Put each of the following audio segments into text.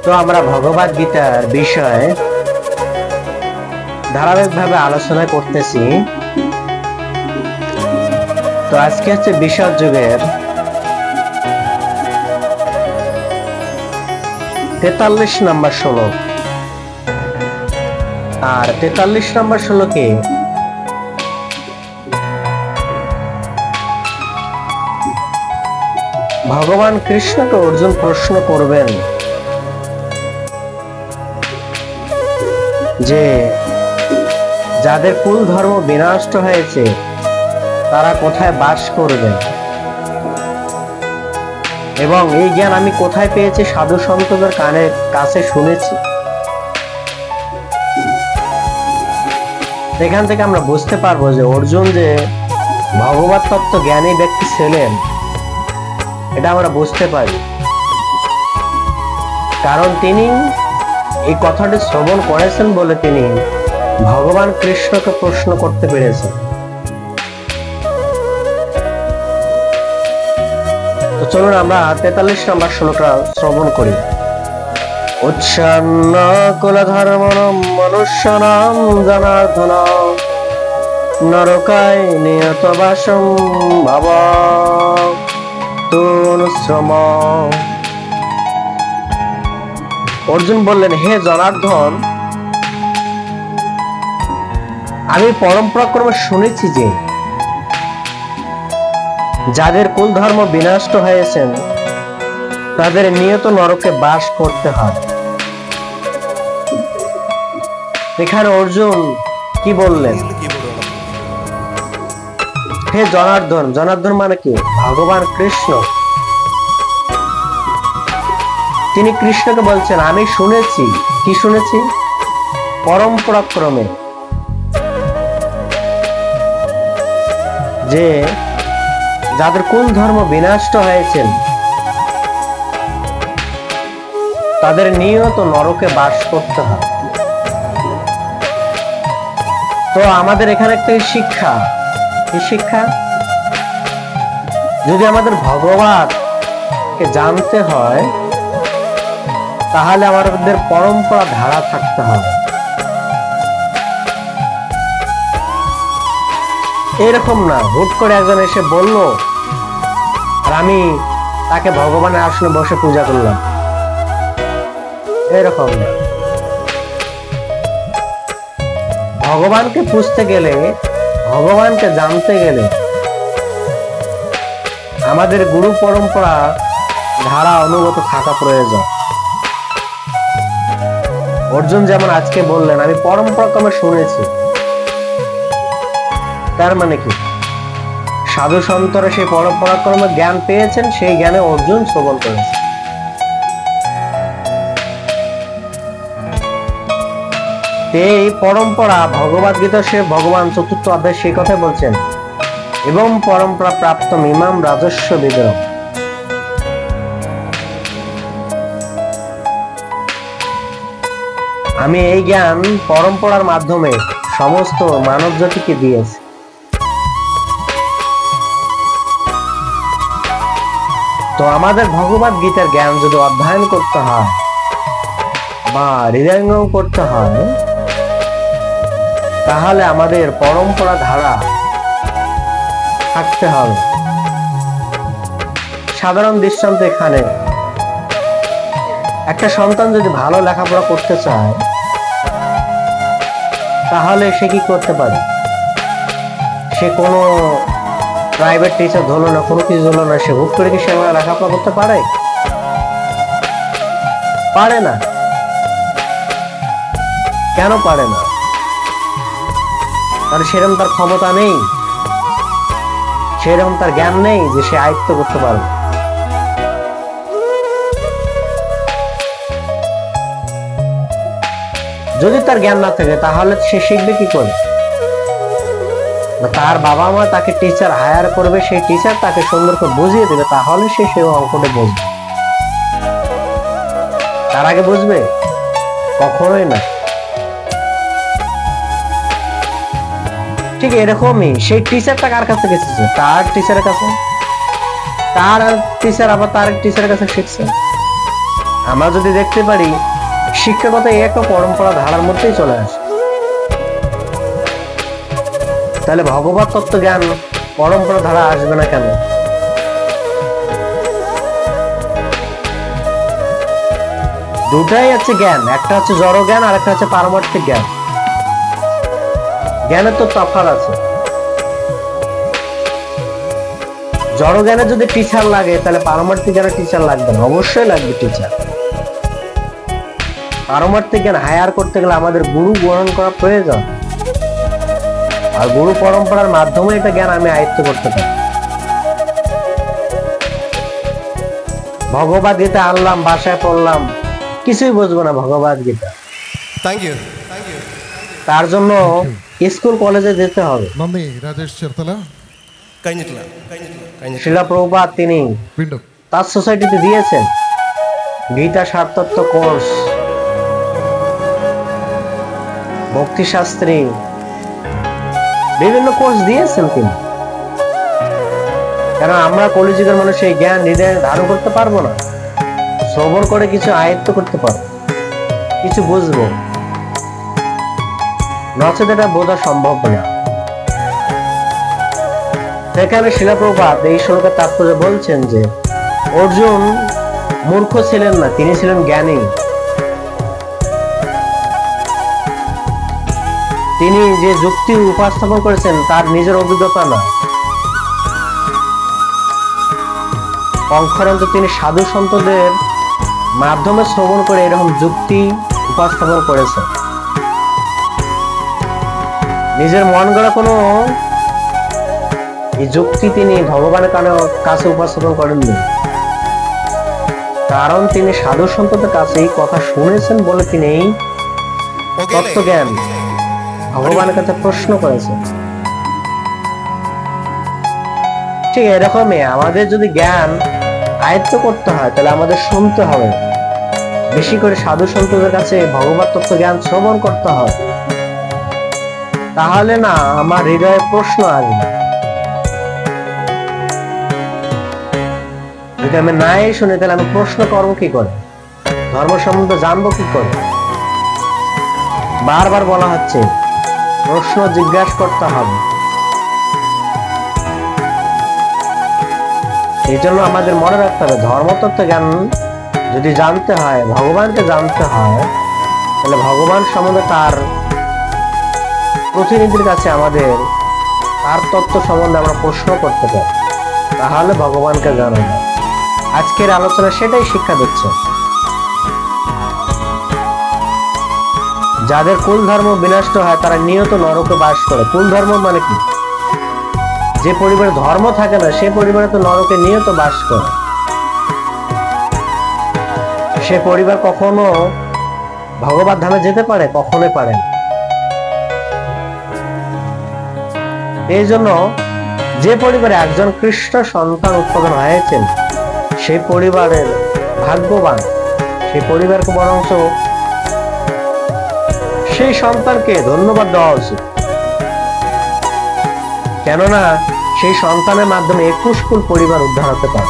তো আমরা ভগবদ গীতার বিষয়ে ধারাবাহিকভাবে আলোচনা করতেছি। তো আজকে হচ্ছে বিশদ যুগের 43 নম্বর শ্লোক। আর 43 নম্বর শ্লোকে ভগবান কৃষ্ণকে অর্জুন প্রশ্ন করবেন যে যাদের কুল ধর্ম বিনষ্ট হয়েছে তারা কোথায় বাস করবে, এবং এই জ্ঞান আমি কোথায় পেয়েছি? সাধু সন্তদের কাছে শুনেছি। এখান থেকে আমরা বুঝতে পারবো যে অর্জুন যে ভগবত তত্ত্ব জ্ঞানী ব্যক্তি ছিলেন, এটা আমরা বুঝতে পারি, কারণ তিনি এই কথাটি শ্রবণ করেছেন বলে তিনি ভগবান কৃষ্ণকে প্রশ্ন করতে পেরেছেন। তো চলুন আমরা 43 নম্বর শ্লোকটা শ্রবণ করি। উচ্ছন্ন কুলধর্মণম মনুষ্যানাম জনার্দন নরকায় নিয়ত বাসম ভবতুনুশ্রম। অর্জুন বললেন, হে জনার্দন, আমি পরম্পরাক্রমে শুনেছি যে যাদের কুল ধর্ম বিনষ্ট হয়েছেন তাদের নিয়ত নরকে বাস করতে হয়। এখানে অর্জুন কি বললেন? হে জনার্দন, জনার্দন মানে কি? ভগবান কৃষ্ণ। তিনি কৃষ্ণকে বলছেন, আমি শুনেছি। কি শুনেছি? পরম্পরাক্রমে যে যাদের কুল ধর্ম বিনষ্ট হয়েছেন তাদের নিয়ত নরকে বাস করতে হয়। তো আমাদের এখানে একটা শিক্ষা, কি শিক্ষা? যদি আমাদের ভগবানকে জানতে হয় তাহলে আমাদের পরম্পরা ধারা থাকতে হবে। এরকম না হুট করে একজন এসে বলল আর আমি তাকে ভগবানের আসনে বসে পূজা করলাম, এরকম না। ভগবানকে পুজতে গেলে, ভগবানকে জানতে গেলে আমাদের গুরু পরম্পরা ধারা অনুগত থাকা প্রয়োজন। অর্জুন যেমন আজকে বললেন, আমি পরম্পরাক্রমে শুনেছি, তার মানে কি? সাধু সন্তরা সেই পরম্পরাক্রমে জ্ঞান পেয়েছেন, সেই জ্ঞানে অর্জুন শ্রবণ করেছে। এই পরম্পরা ভগবদ গীতা সে ভগবান 4th অধ্যায় সেই কথাই বলছেন, এবং পরম্পরা প্রাপ্ত ইমাম রাজস্ব বিদরম। আমি এই জ্ঞান পরম্পরার মাধ্যমে সমস্ত মানব জাতিকে দিয়েছি। তো আমাদের ভগবদ গীতার জ্ঞান যদি অধ্যয়ন করতে হয় বা হৃদয়ঙ্গম করতে হয় তাহলে আমাদের পরম্পরা ধারা থাকতে হবে। সাধারণ দৃষ্টান্ত, এখানে একটা সন্তান যদি ভালো লেখাপড়া করতে চায় তাহলে সে কি করতে পারে? সে কোনো প্রাইভেট টিচার ধরলো না, কোনো কিছু ধরলো না, সে হুট করে কি সে লেখাপড়া করতে পারে? পারে না। কেন পারে না? কারণ সেরকম তার ক্ষমতা নেই, সেরকম তার জ্ঞান নেই যে সে আয়ত্ত করতে পারবে। যদি তার জ্ঞান না থাকে তাহলে সে শিখবে কি করে? তার বাবা মা তাকে টিচার হায়ার করবে, সেই টিচার তাকে সুন্দর করে বুঝিয়ে দেবে, তাহলে সে সেই অঙ্কটা বুঝবে। তার আগে বুঝবে? কখনোই না। ঠিক এরকমই সেই টিচারটা কার কাছে গেছে? তার টিচারের কাছে। তার টিচার আবার তার টিচারের কাছে শিখছে। আমরা যদি দেখতে পারি শিক্ষাগত একটা পরম্পরা ধারার মধ্যেই চলে আসে, তাহলে ভগবত তত্ত্ব জ্ঞান পরম্পরা ধারা আসবে না কেন? দুটাই হচ্ছে জ্ঞান, একটা হচ্ছে জড় জ্ঞান আর একটা হচ্ছে পারমার্থিক জ্ঞান। জ্ঞানের তো তফাৎ আছে। জড় জ্ঞানে যদি টিচার লাগে তাহলে পারমার্থিক জ্ঞানে টিচার লাগবে না, অবশ্যই লাগবে টিচার। পারমার্থিক জ্ঞান হায়ার করতে গেলে আমাদের গুরু গ্রহণ করা প্রয়োজন, আর গুরু পরম্পরার মাধ্যমে এটা জ্ঞান আমি আয়ত্ত করতে পারি। ভগবদ গীতা আনলাম, বাসায় পড়লাম, কিছুই বুঝবো না ভগবদ গীতা। Thank you. তার জন্য স্কুল কলেজে যেতে হবে। നന്ദി രാജേഷ് ചേർത്തല. শিলা প্রভুপাদ তিনি വീണ്ടും তার সোসাইটিতে দিয়েছেন গীতা সারতত্ত্ব কোর্স, ভক্তি শাস্ত্রী, বিভিন্ন কোর্স দিয়েছেন তিনি। কারণ আমরা কলিযুগের মানুষ এই জ্ঞান হৃদয়ে ধারণ করতে পারবো না, শ্রবণ করে কিছু আয়ত্ত করতে পারবো, কিছু বুঝবো, নচেত এটা বোঝা সম্ভব না। সেখানে শিলা প্রভুপাদ এই শ্লোকের তাৎপর্য বলছেন যে অর্জুন মূর্খ ছিলেন না, তিনি ছিলেন জ্ঞানী। তিনি যে যুক্তি উপস্থাপন করেছেন তার নিজের অভিজ্ঞতা না, অঙ্করন্ত তিনি সাধু সন্তদের মাধ্যমে শ্রবণ করে এরকম যুক্তি উপস্থাপন করেছেন। নিজের মন গড়া কোনো এই যুক্তি তিনি ভগবানের কাছে উপস্থাপন করেননি, কারণ তিনি সাধু সন্তদের কাছে এই কথা শুনেছেন বলে তিনি এই তত্ত্বজ্ঞান ভগবানের কাছে প্রশ্ন করেছেন। ঠিক এরকমই আমাদের যদি জ্ঞান আয়ত্ত করতে হয় তাহলে আমাদের শুনতে হবে, বেশি করে সাধু সন্তদের কাছে ভগবত তত্ত্ব জ্ঞান শ্রবণ করতে হবে। তাহলে না আমার হৃদয়ে প্রশ্ন আসবে। যদি আমি নাই শুনি তাহলে আমি প্রশ্ন করবো কি করে, ধর্ম সম্বন্ধে জানবো কি করে? বারবার বলা হচ্ছে প্রশ্ন জিজ্ঞাসা করতে হবে। এই জন্য আমাদের মনে রাখতে হবে ধর্মতত্ত্ব জ্ঞান যদি জানতে হয়, ভগবানকে জানতে হয়, তাহলে ভগবান সম্বন্ধে তার প্রতিনিধির কাছে আমাদের তার তত্ত্ব সম্বন্ধে আমরা প্রশ্ন করতে পারি, তাহলে ভগবানকে জানা যায়। আজকের আলোচনা সেটাই শিক্ষা দিচ্ছে। যাদের কুল ধর্ম বিনষ্ট হয় তারা নিয়ত নরকে বাস করে। কুল ধর্ম মানে কি? যে পরিবারে ধর্ম থাকে না সে পরিবারে তো নরকে নিয়ত বাস করে। সে পরিবার কখনো ভগবত ধামে যেতে পারে? কখনোই পারে না। এই জন্য যে পরিবারে একজন কৃষ্ণ সন্তান উৎপাদন হয়েছেন সেই পরিবারের ভাগ্যবান, সেই পরিবারকে বরঞ্চ সেই সন্তানকে ধন্যবাদ দেওয়া উচিত। কেননা সেই সন্তানের মাধ্যমে 21 কুল পরিবার উদ্ধার হতে পারে।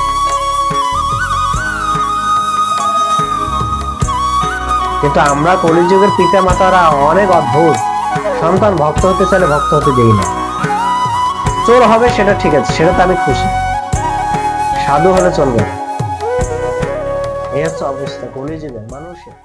কিন্তু আমরা কলিযুগের পিতা মাতারা অনেক অদ্ভুত, সন্তান ভক্ত হতে চাইলে ভক্ত হতে দেই না। চোর হবে সেটা ঠিক আছে, সেটা তো আমি খুশি, সাধু হলে চলবে। এই হচ্ছে অবস্থা কলিযুগের মানুষের।